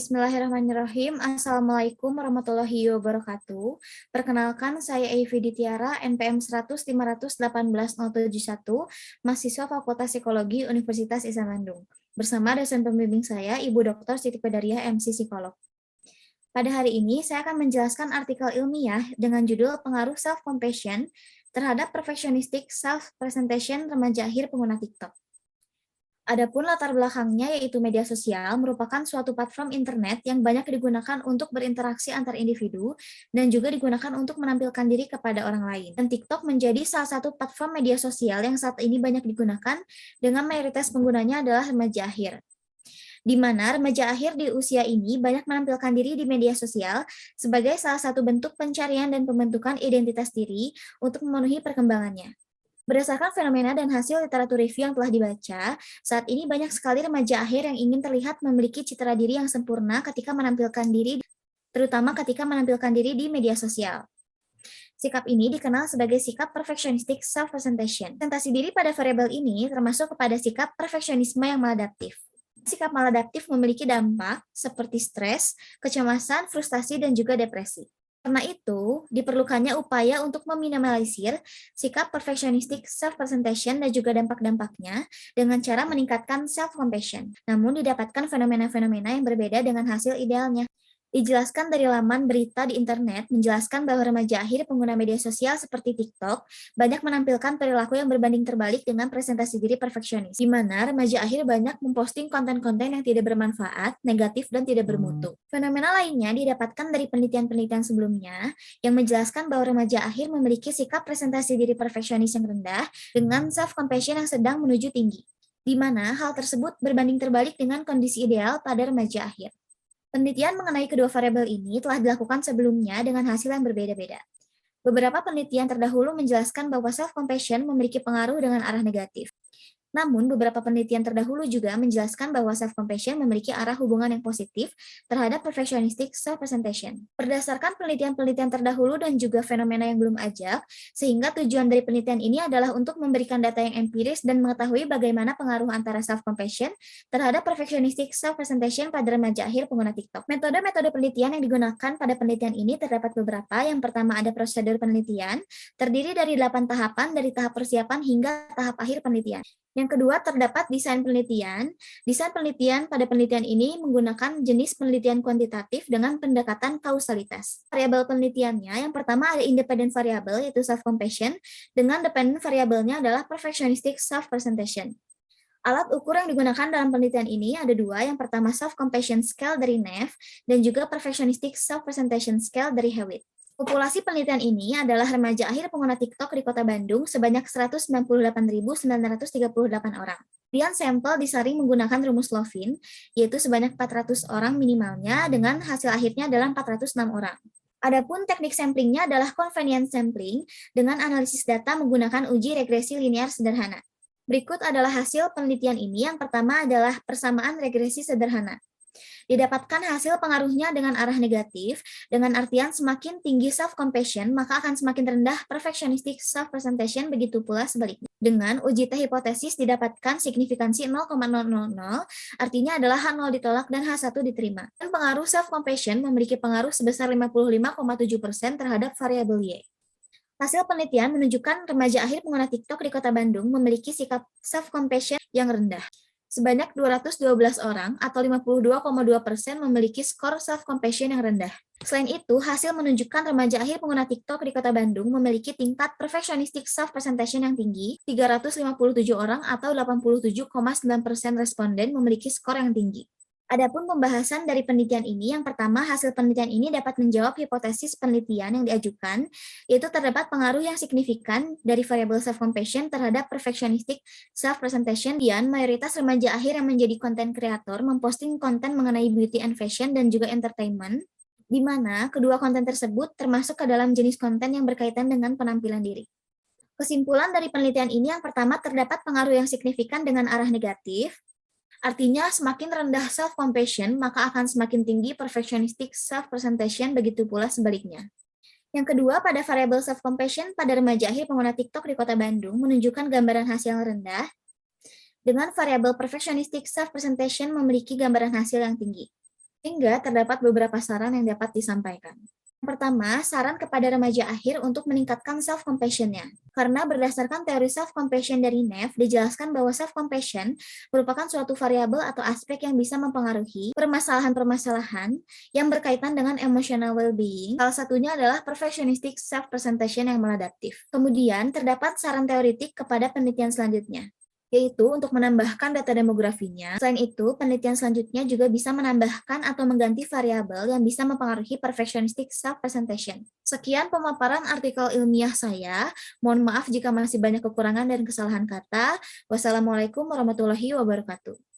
Bismillahirrahmanirrahim. Assalamualaikum warahmatullahi wabarakatuh. Perkenalkan, saya Evi Ditiara, NPM 100518071, mahasiswa Fakultas Psikologi Universitas Islam Bandung. Bersama dosen pembimbing saya, Ibu Dr. Siti Qadariah, MC Psikolog. Pada hari ini, saya akan menjelaskan artikel ilmiah dengan judul Pengaruh Self-Compassion terhadap Perfectionistic Self-Presentation Remaja Akhir Pengguna TikTok. Adapun latar belakangnya yaitu media sosial merupakan suatu platform internet yang banyak digunakan untuk berinteraksi antar individu dan juga digunakan untuk menampilkan diri kepada orang lain. Dan TikTok menjadi salah satu platform media sosial yang saat ini banyak digunakan dengan mayoritas penggunanya adalah remaja akhir. Di mana remaja akhir di usia ini banyak menampilkan diri di media sosial sebagai salah satu bentuk pencarian dan pembentukan identitas diri untuk memenuhi perkembangannya. Berdasarkan fenomena dan hasil literatur review yang telah dibaca, saat ini banyak sekali remaja akhir yang ingin terlihat memiliki citra diri yang sempurna ketika menampilkan diri, terutama ketika menampilkan diri di media sosial. Sikap ini dikenal sebagai sikap perfectionistic self-presentation. Presentasi diri pada variabel ini termasuk kepada sikap perfeksionisme yang maladaptif. Sikap maladaptif memiliki dampak seperti stres, kecemasan, frustasi, dan juga depresi. Karena itu, diperlukannya upaya untuk meminimalisir sikap perfectionistic self-presentation dan juga dampak-dampaknya dengan cara meningkatkan self-compassion. Namun didapatkan fenomena-fenomena yang berbeda dengan hasil idealnya. Dijelaskan dari laman berita di internet, menjelaskan bahwa remaja akhir pengguna media sosial seperti TikTok banyak menampilkan perilaku yang berbanding terbalik dengan presentasi diri perfeksionis, di mana remaja akhir banyak memposting konten-konten yang tidak bermanfaat, negatif, dan tidak bermutu. Fenomena lainnya didapatkan dari penelitian-penelitian sebelumnya yang menjelaskan bahwa remaja akhir memiliki sikap presentasi diri perfeksionis yang rendah dengan self-compassion yang sedang menuju tinggi, di mana hal tersebut berbanding terbalik dengan kondisi ideal pada remaja akhir. Penelitian mengenai kedua variabel ini telah dilakukan sebelumnya dengan hasil yang berbeda-beda. Beberapa penelitian terdahulu menjelaskan bahwa self-compassion memiliki pengaruh dengan arah negatif. Namun, beberapa penelitian terdahulu juga menjelaskan bahwa self-compassion memiliki arah hubungan yang positif terhadap perfectionistic self-presentation. Berdasarkan penelitian-penelitian terdahulu dan juga fenomena yang belum ajak, sehingga tujuan dari penelitian ini adalah untuk memberikan data yang empiris dan mengetahui bagaimana pengaruh antara self-compassion terhadap perfectionistic self-presentation pada remaja akhir pengguna TikTok. Metode-metode penelitian yang digunakan pada penelitian ini terdapat beberapa. Yang pertama ada prosedur penelitian, terdiri dari 8 tahapan dari tahap persiapan hingga tahap akhir penelitian. Yang kedua, terdapat desain penelitian. Desain penelitian pada penelitian ini menggunakan jenis penelitian kuantitatif dengan pendekatan kausalitas. Variabel penelitiannya, yang pertama ada independent variable, yaitu self-compassion, dengan dependent variabelnya adalah perfectionistic self-presentation. Alat ukur yang digunakan dalam penelitian ini ada dua, yang pertama self-compassion scale dari Neff, dan juga perfectionistic self-presentation scale dari Hewitt. Populasi penelitian ini adalah remaja akhir pengguna TikTok di Kota Bandung sebanyak 198.938 orang. Kemudian sampel disaring menggunakan rumus Lovin, yaitu sebanyak 400 orang minimalnya dengan hasil akhirnya adalah 406 orang. Adapun teknik samplingnya adalah convenience sampling dengan analisis data menggunakan uji regresi linear sederhana. Berikut adalah hasil penelitian ini. Yang pertama adalah persamaan regresi sederhana. Didapatkan hasil pengaruhnya dengan arah negatif, dengan artian semakin tinggi self-compassion, maka akan semakin rendah perfectionistic self-presentation, begitu pula sebaliknya. Dengan uji T hipotesis didapatkan signifikansi 0,000, artinya adalah H0 ditolak dan H1 diterima. Dan pengaruh self-compassion memiliki pengaruh sebesar 55,7% terhadap variabel Y. Hasil penelitian menunjukkan remaja akhir pengguna TikTok di Kota Bandung memiliki sikap self-compassion yang rendah. Sebanyak 212 orang atau 52,2% memiliki skor self-compassion yang rendah. Selain itu, hasil menunjukkan remaja akhir pengguna TikTok di Kota Bandung memiliki tingkat perfectionistic self-presentation yang tinggi. 357 orang atau 87,9% responden memiliki skor yang tinggi. Adapun pembahasan dari penelitian ini, yang pertama, hasil penelitian ini dapat menjawab hipotesis penelitian yang diajukan, yaitu terdapat pengaruh yang signifikan dari variabel self-compassion terhadap perfectionistic self-presentation. Dan mayoritas remaja akhir yang menjadi konten kreator memposting konten mengenai beauty and fashion dan juga entertainment, di mana kedua konten tersebut termasuk ke dalam jenis konten yang berkaitan dengan penampilan diri. Kesimpulan dari penelitian ini, yang pertama, terdapat pengaruh yang signifikan dengan arah negatif. Artinya, semakin rendah self-compassion, maka akan semakin tinggi perfectionistic self-presentation, begitu pula sebaliknya. Yang kedua, pada variabel self-compassion pada remaja akhir pengguna TikTok di Kota Bandung menunjukkan gambaran hasil yang rendah, dengan variabel perfectionistic self-presentation memiliki gambaran hasil yang tinggi. Sehingga terdapat beberapa saran yang dapat disampaikan. Yang pertama, saran kepada remaja akhir untuk meningkatkan self-compassion-nya. Karena berdasarkan teori self-compassion dari Neff, dijelaskan bahwa self-compassion merupakan suatu variabel atau aspek yang bisa mempengaruhi permasalahan-permasalahan yang berkaitan dengan emotional well-being. Salah satunya adalah perfectionistic self-presentation yang maladaptif. Kemudian, terdapat saran teoritik kepada penelitian selanjutnya, yaitu untuk menambahkan data demografinya. Selain itu, penelitian selanjutnya juga bisa menambahkan atau mengganti variabel yang bisa mempengaruhi perfectionistic self-presentation. Sekian pemaparan artikel ilmiah saya. Mohon maaf jika masih banyak kekurangan dan kesalahan kata. Wassalamualaikum warahmatullahi wabarakatuh.